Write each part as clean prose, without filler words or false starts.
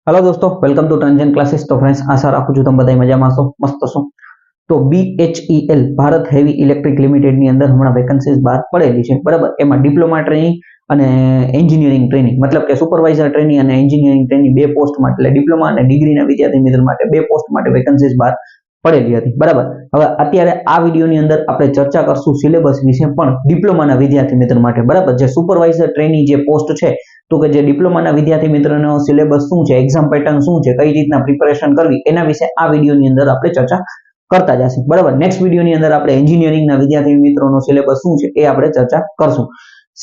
Hello दोस्तों, welcome to ट्रांजेंट classes. तो friends, आशा રાખું છું તમે બધા મજામાં છો, મસ્ત છો। તો BHEL Bharat heavy electric limited ની અંદર હમણાં વેકેન્સીઝ બહાર પડેલી છે, બરાબર। એમાં ડિપ્લોમા ટ્રેનિંગ અને એન્જિનિયરિંગ ટ્રેનિંગ, મતલબ કે સુપરવાઇઝર ટ્રેનિંગ અને એન્જિનિયરિંગ ટ્રેનિંગ બે પોસ્ટ માટે, એટલે ડિપ્લોમા અને ડિગ્રીના વિદ્યાર્થી મિત્રો માટે બે પોસ્ટ માટે વેકેન્સીઝ બહાર પડેલી હતી, બરાબર। હવે અત્યારે આ વિડીયોની અંદર આપણે ચર્ચા કરશું સિલેબસ વિશે, પણ ડિપ્લોમાના વિદ્યાર્થી મિત્રો માટે, બરાબર। જે સુપરવાઇઝર ટ્રેનિંગ જે પોસ્ટ છે, તો કે જે ડિપ્લોમાના વિદ્યાર્થી મિત્રોનો સિલેબસ શું છે, એક્ઝામ પેટર્ન શું છે, કઈ રીતના પ્રિપેરેશન કરવી, એના વિશે આ વિડીયોની અંદર આપણે ચર્ચા કરતા જશું, બરાબર। નેક્સ્ટ વિડીયોની અંદર આપણે એન્જિનિયરિંગના વિદ્યાર્થી મિત્રોનો સિલેબસ શું છે એ આપણે ચર્ચા કરશું।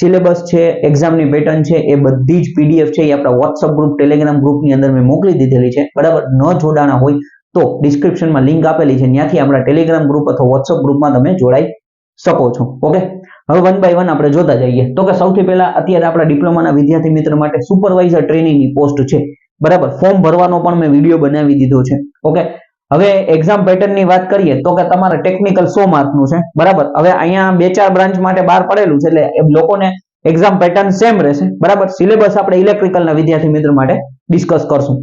સિલેબસ છે, એક્ઝામની પેટર્ન છે, એ બધી જ પીડીએફ છે એ આપણા WhatsApp ગ્રુપ, ટેલિગ્રામ ગ્રુપની અંદર મેં મોકલી દીધેલી છે, બરાબર। ન જોડાણા હોય તો ડિસ્ક્રિપ્શનમાં લિંક આપેલી છે, ત્યાંથી આપણા ટેલિગ્રામ ગ્રુપ અથવા WhatsApp ગ્રુપમાં તમે જોડાઈ શકો છો, ઓકે। હવે વન બાય વન આપણે જોતા જઈએ। તો કે સૌથી પહેલા અત્યારે આપણા ડિપ્લોમાના વિદ્યાર્થી મિત્ર માટે સુપરવાઇઝર ટ્રેનિંગની પોસ્ટ છે, બરાબર। ફોર્મ ભરવાનો પણ મેં વિડીયો બનાવી દીધો છે, ઓકે। હવે એક્ઝામ પેટર્નની વાત કરીએ તો કે તમારે ટેકનિકલ 100 માર્કનું છે, બરાબર। હવે અહીંયા બે ચાર બ્રાન્ચ માટે બહાર પડેલું છે, એટલે લોકોને એક્ઝામ પેટર્ન સેમ રહેશે, બરાબર। સિલેબસ આપણે ઇલેક્ટ્રિકલના વિદ્યાર્થી મિત્ર માટે ડિસ્કસ કરશું।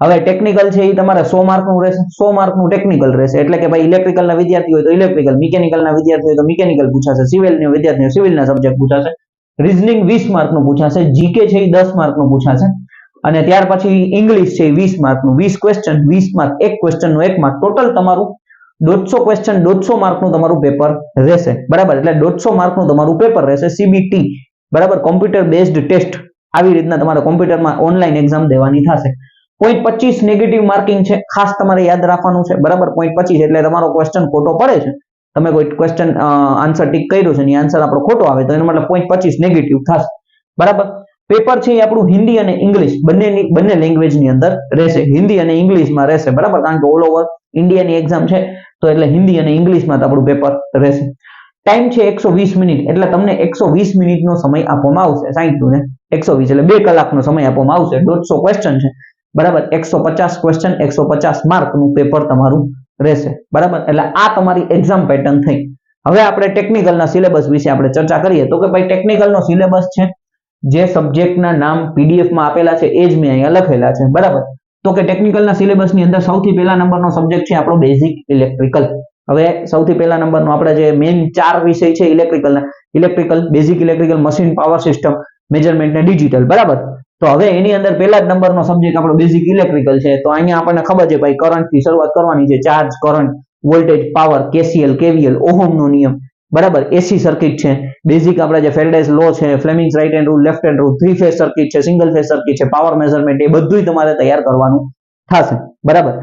હવે ટેકનિકલ છે એ તમારે 100 માર્કનું રહેશે, 100 માર્કનું ટેકનિકલ રહેશે, એટલે કે ભાઈ ઇલેક્ટ્રિકલના વિદ્યાર્થી હોય તો ઇલેક્ટ્રિકલ, મિકેનિકલના વિદ્યાર્થી હોય તો મિકેનિકલ પૂછાશે, સિવિલના વિદ્યાર્થીઓ સિવિલના સબ્જેક્ટ પૂછાશે, રીઝનિંગ 20 માર્કનું પૂછાશે, જીકે છે એ 10 માર્કનું પૂછાશે, અને ત્યાર પછી ઇંગ્લિશ છે 20 માર્કનું, 20 ક્વેશ્ચન 20 માર્ક, એક ક્વેશ્ચનનો 1 માર્ક, ટોટલ તમારું 150 ક્વેશ્ચન 150 માર્કનું તમારું પેપર રહેશે, બરાબર। એટલે 150 માર્કનું તમારું પેપર રહેશે, CBT, બરાબર, કોમ્પ્યુટર બેઝડ ટેસ્ટ, આવી રીતના તમારે કોમ્પ્યુટરમાં ઓનલાઈન એક્ઝામ દેવાની થશે। 0.25 નેગેટિવ માર્કિંગ છે, ખાસ તમારે યાદ રાખવાનું છે, બરાબર। 0.25 એટલે તમારો ક્વેશ્ચન ખોટો પડે છે, તમે કોઈ ક્વેશ્ચન આન્સર ટીક કર્યો છે અને આન્સર આપણો ખોટો આવે તો એનો મતલબ 0.25 નેગેટિવ થશે, બરાબર। પેપર છે એ આપણું હિન્દી અને ઇંગ્લિશ બંને લેંગ્વેજની અંદર રહેશે, હિન્દી અને ઇંગ્લિશમાં રહેશે, બરાબર। કારણ કે ઓલ ઓવર ઇન્ડિયાની એક્ઝામ છે તો એટલે હિન્દી અને ઇંગ્લિશમાં આપણું પેપર રહેશે। ટાઈમ છે 120 મિનિટ, એટલે તમને 120 મિનિટનો સમય આપવામાં આવશે, 60 ને 120 એટલે 2 કલાકનો સમય આપવામાં આવશે, 150 ક્વેશ્ચન છે, બરાબર। 150 ક્વેશ્ચન 150 માર્કનું પેપર તમારું રહેશે, બરાબર। એટલે આ તમારી એક્ઝામ પેટર્ન થઈ। હવે આપણે ટેકનિકલના સિલેબસ વિશે આપણે ચર્ચા કરીએ તો કે ભાઈ ટેકનિકલનો સિલેબસ છે, જે સબ્જેક્ટના નામ પીડીએફમાં આપેલા છે એ જ મેં અહીંયા લખેલા છે, બરાબર। તો કે ટેકનિકલના સિલેબસની અંદર સૌથી પહેલા નંબરનો સબ્જેક્ટ છે આપણો બેઝિક ઇલેક્ટ્રિકલ। હવે સૌથી પહેલા નંબરનો આપણે જે મેઇન 4 વિષય છે electrical, basic electrical, machine, power system, measurement ને ડિજિટલ, બરાબર। તો હવે એની અંદર પહેલા જ નંબરનો સબ્જેક્ટ આપણો બેઝિક ઇલેક્ટ્રિકલ છે, તો અહીંયા આપણને ખબર છે ભાઈ કરંટથી શરૂઆત કરવાની છે, charge, current, voltage, power, KCL, KVL, ઓહમનો નિયમ, બરાબર। એસી સર્કિટ છે, બેઝિક આપણે જે ફેરાડેઝ લો છે, Fleming's right hand rule, left hand rule, three phase circuit છે, સિંગલ ફેઝ સર્કિટ છે, પાવર મેઝરમેન્ટ, એ બધું તમારે તૈયાર કરવાનું થશે, બરાબર।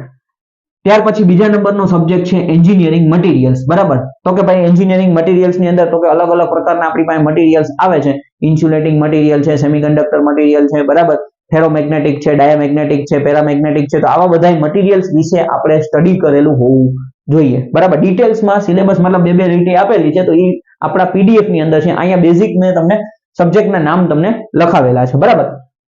ત્યાર પછી બીજા નંબરનો સબ્જેક્ટ છે એન્જિનિયરિંગ મટીરિયલ્સ, બરાબર। તો કે ભાઈ એન્જિનિયરિંગ મટીરિયલ્સ ની અંદર તો કે અલગ અલગ પ્રકારના આપણી પાસે મટીરિયલ્સ આવે છે, ઇન્સ્યુલેટિંગ મટીરિયલ છે, સેમિકન્ડક્ટર મટીરિયલ છે, બરાબર, ફેરોમેગ્નેટિક છે, ડાયામેગ્નેટિક છે, પેરામેગ્નેટિક છે, તો આવા બધા મટીરિયલ્સ વિશે આપણે સ્ટડી કરેલું હોવું જોઈએ, બરાબર। ડિટેલ્સમાં સિલેબસ મતલબ બે રીતે આપેલી છે, તો એ આપણા પીડીએફ ની અંદર છે, અહીંયા બેઝિક મેં તમને સબ્જેક્ટના નામ તમને લખાવેલા છે, બરાબર।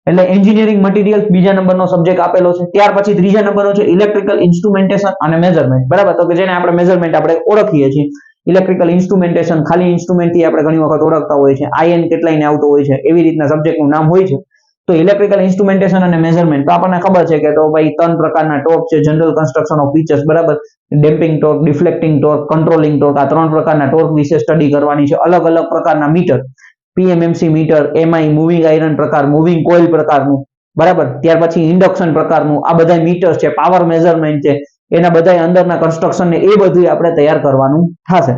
એટલે એન્જિનિયરિંગ મટીરિયલ બીજા નંબરનો સબ્જેક્ટ આપેલો છે। ત્યાર પછી ત્રીજા નંબરનો છે ઇલેક્ટ્રિકલ ઇન્સ્ટ્રુમેન્ટેશન અને મેઝરમેન્ટ, બરાબર। તો કે જેને આપણે મેઝરમેન્ટ આપણે ઓળખીએ છીએ, ઇલેક્ટ્રિકલ ઇન્સ્ટ્રુમેન્ટેશન ખાલી ઇન્સ્ટ્રુમેન્ટથી આપણે ઘણી વખત ઓળખતા હોય છે, આયન કેટલાયને આવતો હોય છે, એવી રીતના સબ્જેક્ટનું નામ હોય છે। તો ઇલેક્ટ્રિકલ ઇન્સ્ટ્રુમેન્ટેશન અને મેઝરમેન્ટ, તો આપણને ખબર છે કે તો ભાઈ 3 પ્રકારના ટોર્ક છે, જનરલ કન્સ્ટ્રક્શન ઓફ ફીચર્સ, બરાબર, damping torque, deflecting torque, controlling torque, આ 3 પ્રકારના ટોર્ક વિશે સ્ટડી કરવાની છે। અલગ અલગ પ્રકારના meter, PMMC meter, MI moving iron પ્રકાર, મૂવિંગ કોઇલ પ્રકારનું, બરાબર। ત્યાર પછી ઇન્ડક્શન પ્રકારનું, આ બધા મીટર્સ છે, પાવર મેઝરમેન્ટ છે, એના બધા અંદરના કન્સ્ટ્રક્શન ને એ બધું આપણે તૈયાર કરવાનું થશે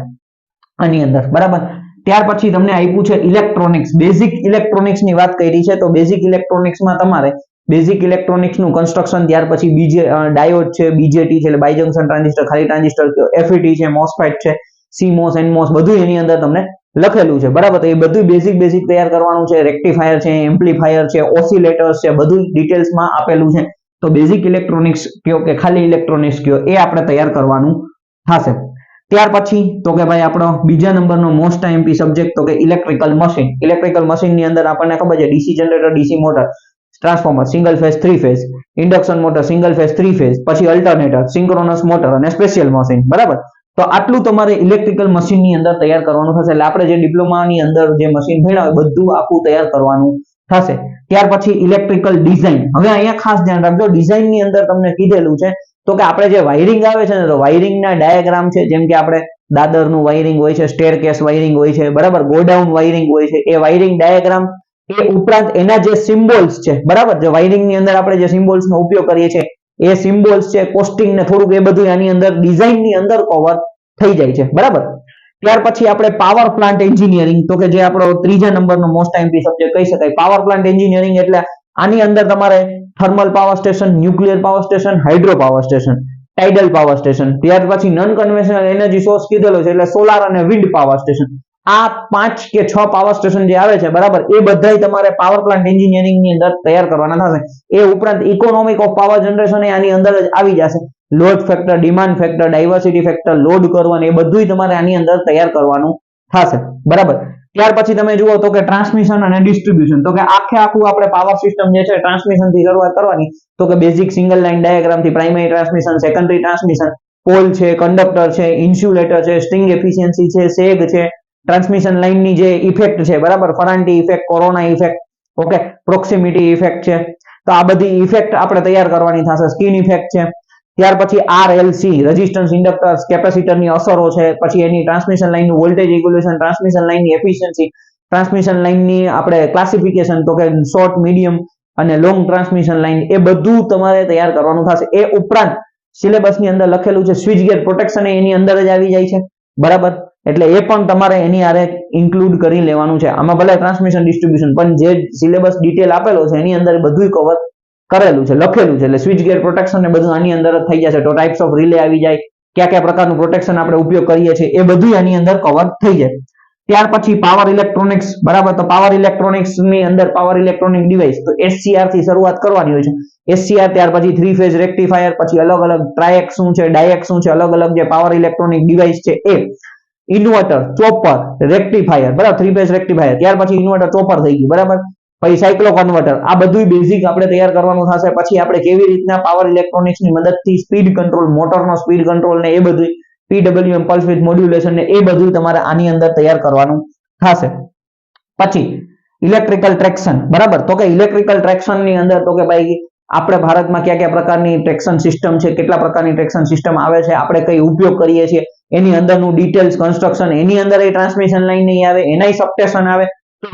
આની અંદર, બરાબર। ત્યાર પછી તમને આપ્યું છે ઇલેક્ટ્રોનિક્સ, બેઝિક ઇલેક્ટ્રોનિક્સ ની વાત કરી છે, તો બેઝિક ઇલેક્ટ્રોનિક્સમાં તમારે બેઝિક ઇલેક્ટ્રોનિક્સ નું કન્સ્ટ્રક્શન, ત્યાર પછી ડાયોડ છે, BJT છે એટલે બાયજંક્શન ટ્રાન્ઝિસ્ટર, ખાલી ટ્રાન્ઝિસ્ટર, FET છે, MOSFET છે, CMOS, NMOS, બધું એની અંદર તમને લખેલું છે, બરાબર। તો એ બધું બેઝિક તૈયાર કરવાનું છે, રેક્ટિફાયર છે, એમ્પ્લીફાયર છે, ઓસિલેટર્સ છે, બધું ડિટેલ્સમાં આપેલું છે। તો બેઝિક ઇલેક્ટ્રોનિક્સ કયો કે ખાલી ઇલેક્ટ્રોનિક્સ કયો, એ આપણે તૈયાર કરવાનું થશે। ત્યાર પછી તો કે ભાઈ આપણો બીજા નંબરનો મોસ્ટ આઈએમપી સબ્જેક્ટ તો કે ઇલેક્ટ્રિકલ મશીન। ઇલેક્ટ્રિકલ મશીન ની અંદર આપણને ખબર છે DC generator, DC motor, transformer, single phase, three phase, induction motor, single phase, three phase, પછી અલ્ટરનેટર, સિંક્રોનસ મોટર અને સ્પેશિયલ મશીન, બરાબર। તો આટલું તમારે ઇલેક્ટ્રિકલ મશીન ની અંદર તૈયાર કરવાનું થશે। એટલે આપણે જે ડિપ્લોમાની અંદર જે મશીન ભણ્યા હોય બધું આખું તૈયાર કરવાનું થશે. ત્યાર પછી ઇલેક્ટ્રિકલ ડિઝાઇન. હવે અહીંયા ખાસ ધ્યાન રાખજો, ડિઝાઇન ની અંદર તમને કીધેલું છે તો કે આપણે જે વાયરિંગ આવે છે ને, તો વાયરિંગના ડાયાગ્રામ છે, જેમ કે આપણે દાદરનું વાયરિંગ હોય છે, સ્ટેરકેસ વાયરિંગ હોય છે, બરાબર, ગોડાઉન વાયરિંગ હોય છે, એ વાયરિંગ ડાયાગ્રામ, એ ઉપરાંત એના જે સિમ્બોલ્સ છે, બરાબર, જે વાયરિંગ ની અંદર આપણે જે સિમ્બોલ્સ નો ઉપયોગ કરીએ છીએ એ સિમ્બોલ્સ છે, કોસ્ટિંગ ને થોડુંક એ બધું આની અંદર ડિઝાઇન ની અંદર કવર થઈ જાય છે, બરાબર. ત્યાર પછી આપણે પાવર પ્લાન્ટ એન્જિનિયરિંગ, તો કે જે આપણો ત્રીજા નંબરનો મોસ્ટ આઈએમપી સબ્જેક્ટ કહી શકાય. પાવર પ્લાન્ટ એન્જિનિયરિંગ એટલે આની અંદર તમારે thermal power station, nuclear power station, hydro power station, tidal power station, ત્યાર પછી નોન કન્વેન્શનલ એનર્જી સોર્સ કીધેલો છે એટલે સોલાર અને વિન્ડ પાવર સ્ટેશન. આ 5 કે 6 પાવર સ્ટેશન જે આવે છે, બરાબર, એ બધાય તમારે પાવર પ્લાન્ટ એન્જિનિયરિંગ ની અંદર તૈયાર કરવાના થશે. એ ઉપરાંત ઇકોનોમિક ઓફ પાવર જનરેશન એ આની અંદર જ આવી જશે. Load factor, demand factor, diversity factor, load કરવાનું, એ બધુંય તમારે આની અંદર તૈયાર કરવાનું થશે, બરાબર. ત્યાર પછી તમે જુઓ તો કે ટ્રાન્સમિશન અને ડિસ્ટ્રીબ્યુશન, તો કે આખું આપણે પાવર સિસ્ટમ જે છે ટ્રાન્સમિશન થી શરૂઆત કરવાની, તો કે બેઝિક સિંગલ લાઇન ડાયાગ્રામ થી primary transmission, secondary transmission, pole છે, કંડક્ટર છે, ઇન્સ્યુલેટર છે, સ્ટ્રિંગ એફિશિયન્સી છે, સેગ છે, ટ્રાન્સમિશન લાઇન ની જે ઇફેક્ટ છે, બરાબર, Ferranti effect, corona effect, okay, proximity effect છે, તો આ બધી ઇફેક્ટ આપણે તૈયાર કરવાની થશે. સ્કિન ઇફેક્ટ છે. ત્યાર પછી આરએલસી, રેઝિસ્ટન્સ, ઇન્ડક્ટર્સ, કેપેસિટરની અસરો છે, પછી એની ટ્રાન્સમિશન લાઇનનું વોલ્ટેજ રેગ્યુલેશન, ટ્રાન્સમિશન લાઇનની એફિશિયન્સી, ટ્રાન્સમિશન લાઇનની આપણે ક્લાસિફિકેશન, તો કે શોર્ટ, મીડિયમ અને લોંગ ટ્રાન્સમિશન લાઇન, એ બધું તમારે તૈયાર કરવાનું થશે. એ ઉપરાંત સિલેબસની અંદર લખેલું છે સ્વિચ ગેર પ્રોટેક્શન, એની અંદર જ આવી જાય છે, બરાબર, એટલે એ પણ તમારે એની આરે ઇન્ક્લુડ કરી લેવાનું છે. આમાં ભલે ટ્રાન્સમિશન ડિસ્ટ્રીબ્યુશન, પણ જે સિલેબસ ડિટેલ આપેલો છે એની અંદર બધું કવર કરેલું છે, લખેલું છે, એટલે સ્વિચ ગેર પ્રોટેક્શન ને બધું આની અંદર જ થઈ જશે. તો ટાઇપ્સ ઓફ રિલે આવી જાય, કયા કયા પ્રકારનું પ્રોટેક્શન આપણે ઉપયોગ કરીએ છીએ, એ બધું આની અંદર કવર થઈ જાય. ત્યાર પછી પાવર ઇલેક્ટ્રોનિક્સ, બરાબર, તો પાવર ઇલેક્ટ્રોનિક્સ ની અંદર પાવર ઇલેક્ટ્રોનિક ડિવાઇસ, તો એસસીઆર થી શરૂઆત કરવાની હોય છે. એસસીઆર, ત્યાર પછી 3 ફેઝ રેક્ટિફાયર, પછી અલગ અલગ ટ્રાયક શું છે, ડાયક શું છે, અલગ અલગ જે પાવર ઇલેક્ટ્રોનિક ડિવાઇસ છે એ, ઇન્વર્ટર, ચોપર, રેક્ટિફાયર, બરાબર, 3 ફેઝ રેક્ટિફાયર, ત્યાર પછી ઇન્વર્ટર, ચોપર થઈ ગયું, બરાબર, પછી સાયક્લો કન્વર્ટર, આ બધું બેઝિક આપણે તૈયાર કરવાનું થશે. પછી આપણે કેવી રીતના પાવર ઇલેક્ટ્રોનિક્સ ની મદદથી સ્પીડ કંટ્રોલ, મોટરનો સ્પીડ કંટ્રોલ ને એ બધું, પીડબ્લ્યુએમ, પલ્સ વિથ મોડ્યુલેશન ને એ બધું તમારે આની અંદર તૈયાર કરવાનું થશે. પછી ઇલેક્ટ્રિકલ ટ્રેક્શન, બરાબર, તો કે ઇલેક્ટ્રિકલ ટ્રેક્શન ની અંદર તો કે ભાઈ આપણે ભારતમાં કયા કયા પ્રકારની ટ્રેક્શન સિસ્ટમ છે, કેટલા પ્રકારની ટ્રેક્શન સિસ્ટમ આવે છે, આપણે કઈ ઉપયોગ કરીએ છીએ, એની અંદરનું ડિટેલ્સ, કન્સ્ટ્રક્શન, એની અંદર એ ટ્રાન્સમિશન લાઇન નહીં આવે, એનાય સબસ્ટેશન આવે,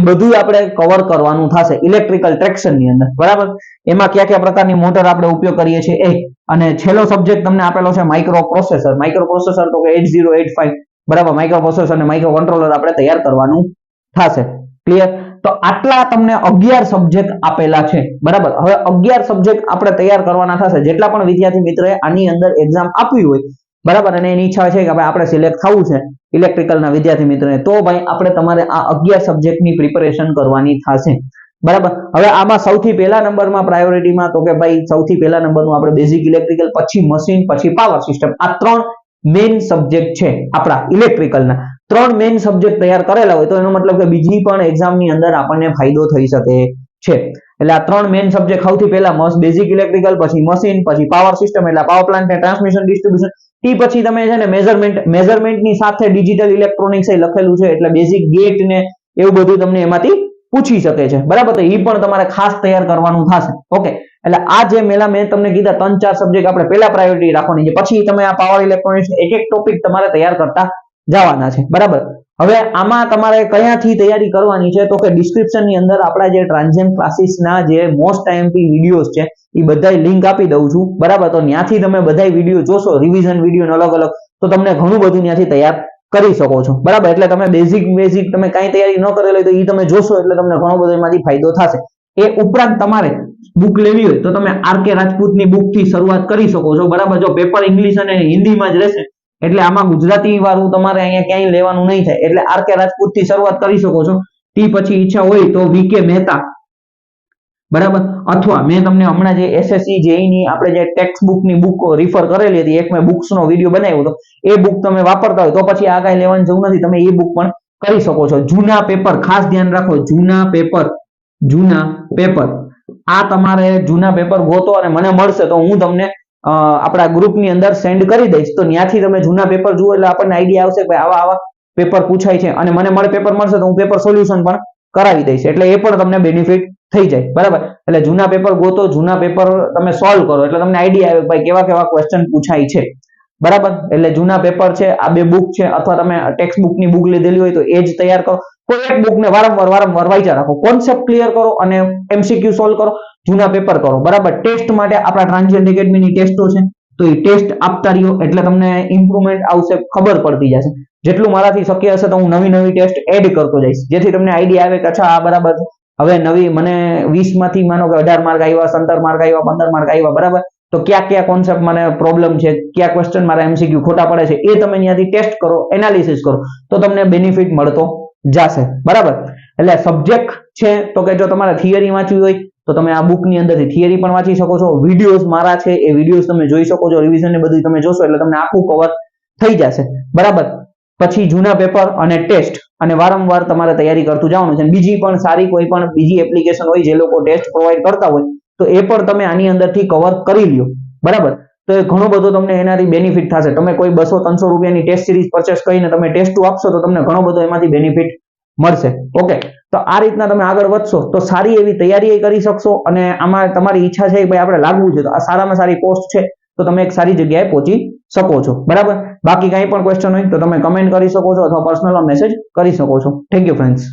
બધું આપણે કવર કરવાનું થશે ઇલેક્ટ્રિકલ ટ્રેક્શન ની અંદર, બરાબર. એમાં કયા કયા પ્રકારની મોટર આપણે ઉપયોગ કરીએ છીએ એ, અને છેલ્લો સબ્જેક્ટ તમને આપેલો છે માઇક્રો પ્રોસેસર. માઇક્રો પ્રોસેસર તો કે 8085, બરાબર, માઇક્રો પ્રોસેસર અને માઇક્રો કંટ્રોલર આપણે તૈયાર કરવાનું થશે. ક્લિયર? તો આટલા તમને 11 સબ્જેક્ટ આપેલા છે, બરાબર. હવે 11 સબ્જેક્ટ આપણે તૈયાર કરવાના થશે. જેટલા પણ વિદ્યાર્થી મિત્રોએ આની અંદર એક્ઝામ આપવી હોય, બરાબર, અને એની ઈચ્છા છે કે ભાઈ આપણે સિલેક્ટ થવું છે ઇલેક્ટ્રિકલના વિદ્યાર્થી મિત્રોને, તો ભાઈ આપણે તમારે આ 11 સબ્જેક્ટની પ્રિપેરેશન કરવાની થશે, બરાબર. હવે આમાં સૌથી પહેલા નંબરમાં પ્રાયોરિટીમાં તો કે ભાઈ સૌથી પહેલા નંબરનું આપણે બેઝિક ઇલેક્ટ્રિકલ, પછી મશીન, પછી પાવર સિસ્ટમ, આ 3 મેઇન સબ્જેક્ટ છે આપણા ઇલેક્ટ્રિકલના. 3 મેઇન સબ્જેક્ટ તૈયાર કરેલા હોય તો એનો મતલબ કે બીજી પણ એક્ઝામની અંદર આપણને ફાયદો થઈ શકે છે. એટલે આ 3 મેઇન સબ્જેક્ટ સૌથી પહેલા બેઝિક ઇલેક્ટ્રિકલ, પછી મશીન, પછી પાવર સિસ્ટમ, એટલે પાવર પ્લાન્ટ ને ટ્રાન્સમિશન ડિસ્ટ્રીબ્યુશન. ઈ પછી તમે છે ને મેઝરમેન્ટની સાથે ડિજિટલ ઇલેક્ટ્રોનિક્સ એ લખેલું છે, એટલે બેઝિક ગેટ ને એવું બધું તમને એમાંથી પૂછી શકે છે, બરાબર. તો એ પણ તમારે ખાસ તૈયાર કરવાનું થશે, ઓકે. એટલે આ જે મેં તમને કીધા 3-4 સબ્જેક્ટ આપણે પહેલા પ્રાયોરિટી રાખવાની છે, પછી તમે આ પાવર ઇલેક્ટ્રોનિક્સ એક એક ટોપિક તમારે તૈયાર કરતા જવાના છે, બરાબર. હવે આમાં તમારે કયાથી તૈયારી કરવાની છે તો કે ડિસ્ક્રિપ્શન ની અંદર આપણા જે ટ્રાન્ઝેન્ટ ક્લાસીસના જે મોસ્ટ આઈએમપી વિડીયોઝ છે એ બધાય લિંક આપી દઉં છું, બરાબર. તો ત્યાંથી તમે બધાય વિડીયો જોશો, રિવિઝન વિડીયો અલગ અલગ, તો તમને ઘણું બધું ત્યાંથી તૈયાર કરી શકો છો, બરાબર. એટલે તમે બેઝિક તમે કાંઈ તૈયારી ન કરેલી હોય તો એ તમે જોશો એટલે તમને ઘણો બધો એમાંથી ફાયદો થશે. એ ઉપરાંત તમારે બુક લેવી હોય તો તમે આર કે રાજપૂતની બુકથી શરૂઆત કરી શકો છો, બરાબર. જો પેપર ઇંગ્લિશ અને હિન્દીમાં જ રહેશે એટલે આમાં ગુજરાતી વાળું તમારે અહીંયા ક્યાંય લેવાનું નહીં થાય, એટલે આર કે રાજપૂતથી શરૂઆત કરી શકો છો. તે પછી ઈચ્છા હોય તો વીકે મહેતા, બરાબર, અથવા મેં તમને હમણાં જે એસએસસી જેઈ ની આપણે જે ટેક્સ્ટ બુકની બુક રિફર કરેલી હતી, એક મેં બુક્સનો વિડીયો બનાવ્યો હતો, એ બુક તમે વાપરતા હોય તો પછી આ કાંઈ લેવાની જરૂર નથી, તમે એ બુક પણ કરી શકો છો. જૂના પેપર ખાસ ધ્યાન રાખો, જૂના પેપર આ તમારે જૂના પેપર ગોતો અને મને મળશે તો હું તમને આપણા ગ્રુપની અંદર સેન્ડ કરી દઈશ, તો ત્યાંથી તમે જૂના પેપર જુઓ એટલે આપણને આઈડિયા આવશે કે આવા પેપર પૂછાય છે, અને મને પેપર મળશે તો હું પેપર સોલ્યુશન પણ કરાવી દઈશ, એટલે એ પણ તમને બેનિફિટ થઈ જાય, બરાબર. એટલે જૂના પેપર ગોતો, જૂના પેપર તમે સોલ્વ કરો એટલે તમને આઈડિયા આવે ભાઈ કેવા કેવા ક્વેશ્ચન પૂછાય છે, બરાબર. એટલે જૂના પેપર છે, આ બે બુક છે, અથવા તમે ટેક્સ્ટ બુક ની બુક લીધેલી હોય તો એ જ તૈયાર કરો. કોઈ એક બુક ને વારંવાર વાંચ્યા રાખો, કોન્સેપ્ટ ક્લિયર કરો અને એમસીક્યુ સોલ્વ કરો, જૂના પેપર કરો, બરાબર. ટેસ્ટ માટે આપણા ટ્રાન્ઝિયન્ટ એકેડમીની ટેસ્ટો છે, તો એ ટેસ્ટ આપતા રહ્યો એટલે તમને ઇમ્પ્રુવમેન્ટ આવશે, ખબર પડતી જશે. જેટલું મારાથી શક્ય હશે તો હું નવી નવી ટેસ્ટ એડ કરતો જઈશ, જેથી તમને આઈડિયા આવે કે અચ્છા આ બરાબર હવે નવી મને 20 માંથી માનો કે 18 માર્ક આવ્યા, 17 માર્ક આવ્યા, 15 માર્ક આવ્યા, બરાબર. તો કયા કયા કોન્સેપ્ટ મને પ્રોબ્લેમ છે, કયા ક્વેશ્ચન મારા એમસીક્યુ ખોટા પડે છે, એ તમે ત્યાંથી ટેસ્ટ કરો, એનાલિસિસ કરો, તો તમને બેનિફિટ મળતો જશે, બરાબર. એટલે સબ્જેક્ટ છે તો કે જો તમારે થિયરી વાંચવી હોય તો તમે આ બુક ની અંદરથી થિયરી પણ વાંચી શકો છો. વિડીયોઝ મારા છે એ વિડીયોઝ તમે જોઈ શકો છો, રિવિઝન ને બધું તમે જોશો એટલે તમને આખું કવર થઈ જશે, બરાબર. પછી જૂના પેપર અને ટેસ્ટ અને વારંવાર તમારે તૈયારી કરતું જવાનું છે. બીજી પણ સારી કોઈ પણ બીજી એપ્લિકેશન હોય જે લોકો ટેસ્ટ પ્રોવાઈડ કરતા હોય તો એ પણ તમે આની અંદરથી કવર કરી લ્યો, બરાબર. તો એ ઘણો બધો તમને એનાથી બેનિફિટ થશે. તમે કોઈ 200-300 રૂપિયાની ટેસ્ટ સિરીઝ પરચેસ કરીને તમે ટેસ્ટ આપશો તો તમને ઘણો બધો એમાંથી બેનિફિટ મળશે. ઓકે, તો આ રીતના તમે આગળ વધશો તો સારી એવી તૈયારી કરી શકશો, અને આમાં તમારી ઈચ્છા છે ભાઈ આપણે લાગવું છે તો આ સારામાં સારી પોસ્ટ છે, તો તમે એક સારી જગ્યાએ પહોંચી શકો છો, બરાબર. બાકી કંઈ પણ ક્વેશ્ચન હોય તો તમે કમેન્ટ કરી શકો છો અથવા પર્સનલ મેસેજ કરી શકો છો. Thank you friends.